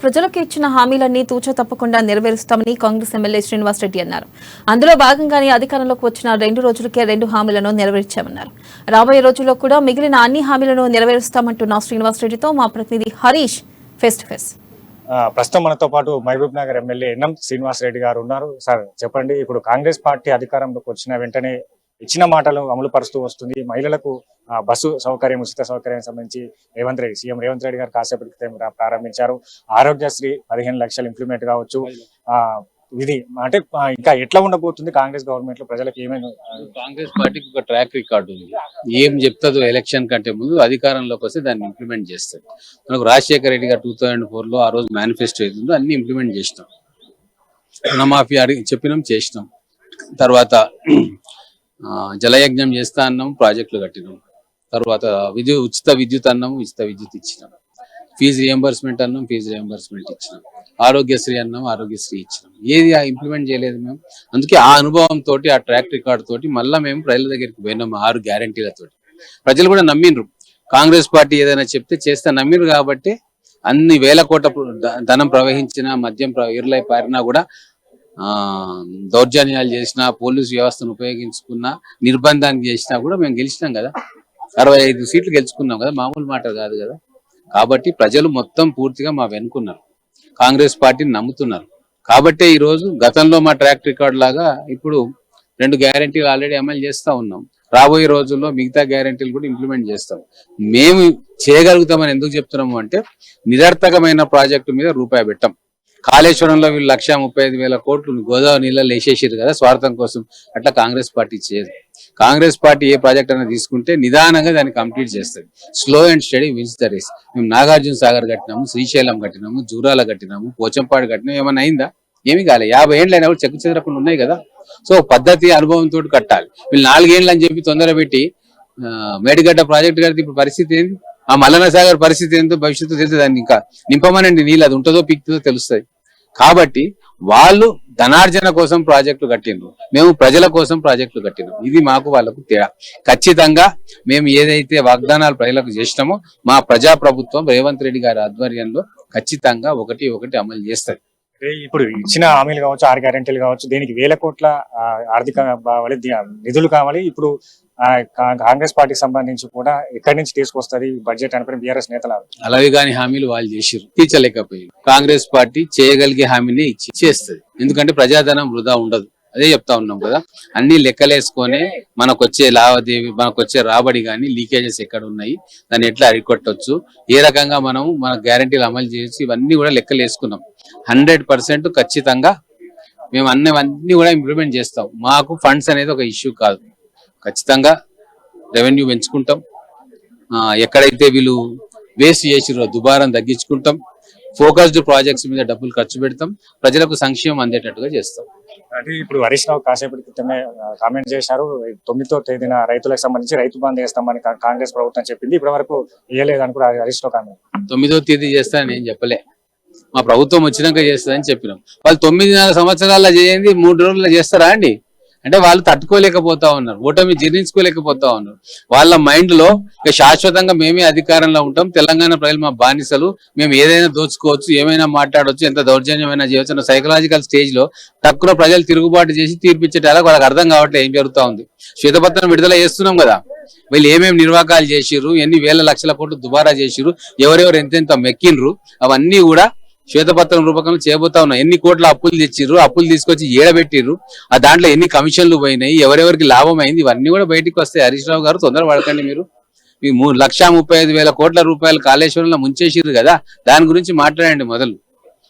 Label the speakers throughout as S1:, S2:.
S1: ప్రజలకు ఇచ్చిన హామీలన్నీ తూచా తప్పకుండా నెరవేరుస్తామని కాంగ్రెస్ ఎమ్మెల్యే శ్రీనివాస్ రెడ్డి అన్నారు. అందులో భాగంగానే అధికారంలోకి వచ్చిన 2 రోజులకే 2 హామీలను నెరవేర్చామన్నారు. రాబోయే రోజుల్లో కూడా మిగిలిన అన్ని హామీలను నెరవేరుస్తామంటున్న శ్రీనివాస్ రెడ్డితో మా ప్రతినిధి హరీష్ ఫేస్ టు ఫేస్.
S2: ప్రస్తుతం మనతో పాటు మహబూబ్ నగర్ ఎమ్మెల్యే ఎన్ఎం శ్రీనివాస్ రెడ్డి గారు ఉన్నారు. సార్ చెప్పండి, ఇప్పుడు కాంగ్రెస్ పార్టీ అధికారంలోకి వచ్చిన వెంటనే ఇచ్చిన మాటలు అమలు పరుస్తూ వస్తుంది. మహిళలకు బస్సు సౌకర్యం, ఉచిత సౌకర్యం సంబంధించి సీఎం రేవంత్ రెడ్డి గారు కాసేపటి క్రితం ప్రారంభించారు. ఆరోగ్యశ్రీ 15 లక్షలు ఇంప్లిమెంట్ కావచ్చు. ఇది అంటే ఇంకా ఎట్లా ఉండబోతుంది కాంగ్రెస్ గవర్నమెంట్ లో ప్రజలకు ఏమైనా?
S3: కాంగ్రెస్ పార్టీకి ఒక ట్రాక్ రికార్డు ఉంది. ఏం చెప్తుందో ఎలక్షన్ కంటే ముందు అధికారంలోకి వస్తే దాన్ని ఇంప్లిమెంట్ చేస్తారు. మనకు రాజశేఖర రెడ్డి గారు 2004లో ఆ రోజు మేనిఫెస్టో ఏదో అన్ని ఇంప్లిమెంట్ చేసినాం. రుణమాఫీ చెప్పినాం, చేసినాం. తర్వాత జలయజ్ఞం చేస్తా అన్నాం, ప్రాజెక్టులు కట్టినాం. తర్వాత ఉచిత విద్యుత్ అన్నాం, ఉచిత విద్యుత్ ఇచ్చినాం. ఫీజు రియంబర్స్మెంట్ అన్నాం, ఫీజు రియంబర్స్మెంట్ ఇచ్చినాం. ఆరోగ్యశ్రీ అన్నాం, ఆరోగ్యశ్రీ ఇచ్చినాం. ఏది ఇంప్లిమెంట్ చేయలేదు మేము. అందుకే ఆ అనుభవంతో, ఆ ట్రాక్ రికార్డ్ తోటి మళ్ళీ మేము ప్రజల దగ్గరికి పోయినాం. 6 గ్యారంటీలతోటి ప్రజలు కూడా నమ్మిండ్రు. కాంగ్రెస్ పార్టీ ఏదైనా చెప్తే చేస్తే నమ్మిండ్రు. కాబట్టి అన్ని వేల కోట్ల ధనం ప్రవహించిన, మద్యం ఎరులై పారినా కూడా, దౌర్జన్యాలు చేసినా, పోలీసు వ్యవస్థను ఉపయోగించుకున్నా, నిర్బంధానికి చేసినా కూడా మేము గెలిచినాం కదా. 65 సీట్లు గెలుచుకున్నాం కదా, మామూలు మాట కాదు కదా. కాబట్టి ప్రజలు మొత్తం పూర్తిగా మా వెనుకున్నారు, కాంగ్రెస్ పార్టీని నమ్ముతున్నారు. కాబట్టే ఈ రోజు గతంలో మా ట్రాక్ రికార్డ్ లాగా ఇప్పుడు 2 గ్యారంటీలు ఆల్రెడీ అమలు చేస్తా ఉన్నాం. రాబోయే రోజుల్లో మిగతా గ్యారంటీలు కూడా ఇంప్లిమెంట్ చేస్తాం. మేము చేయగలుగుతామని ఎందుకు చెప్తున్నాము అంటే, నిరర్థకమైన ప్రాజెక్టు మీద రూపాయి పెట్టాం. కాళేశ్వరంలో వీళ్ళు 1,35,000 కోట్లు గోదావరి నీళ్ళలో వేసేసారు కదా స్వార్థం కోసం. అట్లా కాంగ్రెస్ పార్టీ చేయదు. కాంగ్రెస్ పార్టీ ఏ ప్రాజెక్ట్ అయినా తీసుకుంటే నిదానంగా దాన్ని కంప్లీట్ చేస్తుంది. Slow and steady wins the race. మేము నాగార్జున సాగర్ కట్టినాము, శ్రీశైలం కట్టినాము, జూరాల కట్టినాము, పోచంపాడు కట్టినాము. ఏమన్నా అయిందా? ఏమి కాలే. 50 ఏళ్ళు అయినా కూడా చెక్కు చెదరకుండా ఉన్నాయి కదా. సో పద్ధతి, అనుభవంతో కట్టాలి. వీళ్ళు 4 ఏళ్ళు అని చెప్పి తొందర పెట్టి మేడిగడ్డ ప్రాజెక్టు కడితే ఇప్పుడు పరిస్థితి ఏంది? ఆ మల్లన్న సాగర్ పరిస్థితి ఏంటో భవిష్యత్తు తెలిస్తే దాన్ని ఇంకా నింపమనండి నీళ్ళు, అది ఉంటుందో పిక్తుందో తెలుస్తుంది. కాబట్టి వాళ్ళు ధనార్జన కోసం ప్రాజెక్టులు కట్టిండ్రు, మేము ప్రజల కోసం ప్రాజెక్టులు కట్టినాం. ఇది మాకు వాళ్ళకు తేడా. ఖచ్చితంగా మేము ఏదైతే వాగ్దానాలు ప్రజలకు చేసినామో మా ప్రజాప్రభుత్వం రేవంత్ రెడ్డి గారి ఆధ్వర్యంలో ఖచ్చితంగా ఒకటి అమలు చేస్తుంది.
S2: ఇప్పుడు ఇచ్చిన హామీలు కావచ్చు, 6 గ్యారెంటీలు కావచ్చు, దీనికి వేల కోట్ల ఆర్థిక నిధులు కావాలి. ఇప్పుడు కాంగ్రెస్ పార్టీకి సంబంధించి కూడా ఎక్కడి నుంచి తీసుకొస్తుంది బడ్జెట్ అని బీఆర్ఎస్ నేతలు
S3: అలాగే కానీ హామీలు వాళ్ళు చేసిరు, తీర్చలేకపోయారు. కాంగ్రెస్ పార్టీ చేయగలిగే హామీని చేస్తుంది. ఎందుకంటే ప్రజాధనం వృధా ఉండదు. అదే చెప్తా ఉన్నాం కదా. అన్ని లెక్కలేసుకొని మనకొచ్చే లావాదేవీ, మనకొచ్చే రాబడి కానీ లీకేజెస్ ఎక్కడ ఉన్నాయి, దాన్ని ఎట్లా అరికొట్టవచ్చు, ఏ రకంగా మనం మన గ్యారంటీలు అమలు చేసి ఇవన్నీ కూడా లెక్కలు వేసుకున్నాం. 100% ఖచ్చితంగా మేము అన్నీ కూడా ఇంప్లిమెంట్ చేస్తాం. మాకు ఫండ్స్ అనేది ఒక ఇష్యూ కాదు. ఖచ్చితంగా రెవెన్యూ పెంచుకుంటాం. ఎక్కడైతే వీళ్ళు వేస్ట్ చేసిరో దుబారం తగ్గించుకుంటాం. ఫోకస్డ్ ప్రాజెక్ట్స్ మీద డబ్బులు ఖర్చు పెడతాం. ప్రజలకు సంక్షేమం అందేటట్టుగా చేస్తాం.
S2: అంటే ఇప్పుడు హరీష్ రావు కాసేపటి క్రితమే కామెంట్ చేశారు, 9వ తేదీన రైతులకు సంబంధించి రైతు బంధు చేస్తామని కాంగ్రెస్ ప్రభుత్వం చెప్పింది. ఇప్పటి వరకు వేయలేదని కూడా హరీష్ రావు కామెంట్.
S3: 9వ తేదీ చేస్తానని ఏం చెప్పలే. మా ప్రభుత్వం వచ్చినాక చేస్తుందని చెప్పినాం. వాళ్ళు 9 సంవత్సరాల్లో చేయండి 3 రోజుల్లో చేస్తారా అండి? అంటే వాళ్ళు తట్టుకోలేకపోతా ఉన్నారు, ఓటమి జీర్ణించుకోలేకపోతా ఉన్నారు. వాళ్ళ మైండ్ లో ఇక శాశ్వతంగా మేమే అధికారంలో ఉంటాం, తెలంగాణ ప్రజలు మా బానిసలు, మేము ఏదైనా దోచుకోవచ్చు, ఏమైనా మాట్లాడవచ్చు, ఎంత దౌర్జన్యమైనా చేయవచ్చు, సైకలాజికల్ స్టేజ్ లో తక్కువ ప్రజలు తిరుగుబాటు చేసి తీర్పిచ్చేటాలకు వాళ్ళకి అర్థం కావట్లేదు ఏం జరుగుతా ఉంది. శ్వేతపత్రం విడుదల చేస్తున్నాం కదా, వీళ్ళు ఏమేమి నిర్వాకాలు చేసిర్రు, ఎన్ని వేల లక్షల కోట్లు దుబారా చేసిర్రు, ఎవరెవరు ఎంతెంత మెక్కిండ్రు, అవన్నీ కూడా శ్వేతపత్రం రూపకంలో చేయబోతా ఉన్నాం. ఎన్ని కోట్ల అప్పులు తెచ్చిర్రు, అప్పులు తీసుకొచ్చి ఏడబెట్టిర్రు, ఆ దాంట్లో ఎన్ని కమిషన్లు పోయినాయి, ఎవరెవరికి లాభం అయింది, ఇవన్నీ కూడా బయటకు వస్తాయి. హరీష్ రావు గారు తొందర పడకండి. మీరు 1,35,000 కోట్ల రూపాయలు కాళేశ్వరంలో ముంచేసిర్రు కదా, దాని గురించి మాట్లాడండి మొదలు.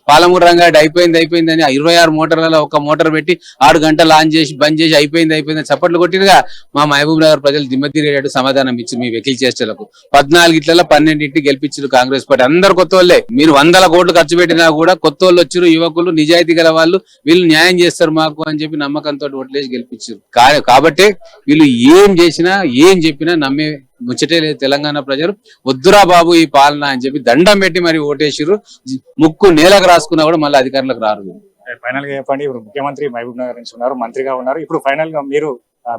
S3: పాలమూరు రంగారెడ్డి అయిపోయింది అని 26 మోటార్లలో ఒక మోటార్ పెట్టి 6 గంటలు ఆన్ చేసి బంద్ చేసి అయిపోయింది చప్పట్లు కొట్టిరుగా. మా మహబూబ్ నగర్ ప్రజలు దిమ్మతిరేటట్టు సమాధానం ఇచ్చి మీ వెకిల్ చేష్టలకు 14 12 గెలిపించారు కాంగ్రెస్ పార్టీ. అందరు కొత్త వాళ్ళే. మీరు 100 కోట్లు ఖర్చు పెట్టినా కూడా కొత్త వాళ్ళు వచ్చారు, యువకులు, నిజాయితీ గల వాళ్ళు, వీళ్ళు న్యాయం చేస్తారు మాకు అని చెప్పి నమ్మకంతో ఓట్లేసి గెలిపించారు. కాబట్టి వీళ్ళు ఏం చేసినా ఏం చెప్పినా నమ్మే ముచ్చటే లేదు తెలంగాణ ప్రజలు. వద్దురా బాబు ఈ పాలన అని చెప్పి దండం పెట్టి మరి ఓటేసిరు. ముక్కు నేలకు రాసుకున్నా కూడా మళ్ళీ అధికారులకు రారు.
S2: ఫైనల్ గా చెప్పండి, ఇప్పుడు ముఖ్యమంత్రి మహబూబ్ నగర్ నుంచి ఉన్నారు, మంత్రిగా ఉన్నారు, ఇప్పుడు ఫైనల్ గా మీరు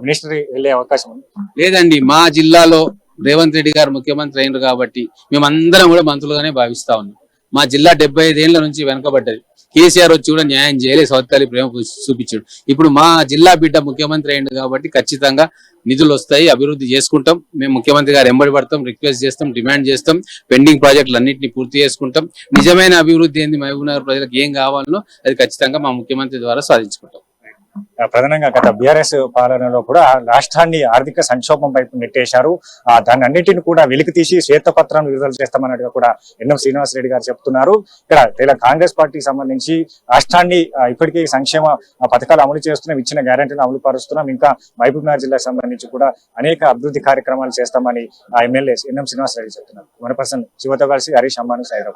S2: మినిస్ట్రీ వెళ్లే అవకాశం ఉంది?
S3: లేదండి, మా జిల్లాలో రేవంత్ రెడ్డి గారు ముఖ్యమంత్రి అయినారు కాబట్టి మేమందరం కూడా మంత్రులుగానే భావిస్తా ఉన్నాం. మా జిల్లా 75 ఏళ్ల నుంచి వెనకబడ్డది. కేసీఆర్ వచ్చి కూడా న్యాయం చేయలేదు, సౌత్ ప్రేమ చూపించాడు. ఇప్పుడు మా జిల్లా బిడ్డ ముఖ్యమంత్రి అయింది కాబట్టి ఖచ్చితంగా నిధులు వస్తాయి, అభివృద్ధి చేసుకుంటాం. మేము ముఖ్యమంత్రి గారు ఎంబడి పడతాం, రిక్వెస్ట్ చేస్తాం, డిమాండ్ చేస్తాం, పెండింగ్ ప్రాజెక్టులు అన్నింటినీ పూర్తి చేసుకుంటాం. నిజమైన అభివృద్ధి ఏంది, మహబూబ్ నగర్ ప్రజలకు ఏం కావాలనో అది ఖచ్చితంగా మా ముఖ్యమంత్రి ద్వారా సాధించుకుంటాం.
S2: ప్రధానంగా గత బీఆర్ఎస్ పాలనలో కూడా రాష్ట్రాన్ని ఆర్థిక సంక్షోభం వైపు నెట్టేశారు. దాన్ని అన్నింటిని కూడా వెలికి తీసి శ్వేతపత్రం విడుదల చేస్తామన్నట్టుగా కూడా ఎన్ఎం శ్రీనివాసరెడ్డి గారు చెప్తున్నారు. ఇక్కడ కాంగ్రెస్ పార్టీకి సంబంధించి రాష్ట్రాన్ని ఇప్పటికే సంక్షేమ పథకాలు అమలు చేస్తున్నాం, ఇచ్చిన గ్యారెంటీలు అమలు పరుస్తున్నాం, ఇంకా మహబూబ్ నగర్ జిల్లాకు సంబంధించి కూడా అనేక అభివృద్ధి కార్యక్రమాలు చేస్తామని ఎమ్మెల్యే ఎన్ఎం శ్రీనివాసరెడ్డి చెప్తున్నారు. మన పర్సన్ శివతో కలిసి హరీష్ అంబానీ, హైదరాబాద్.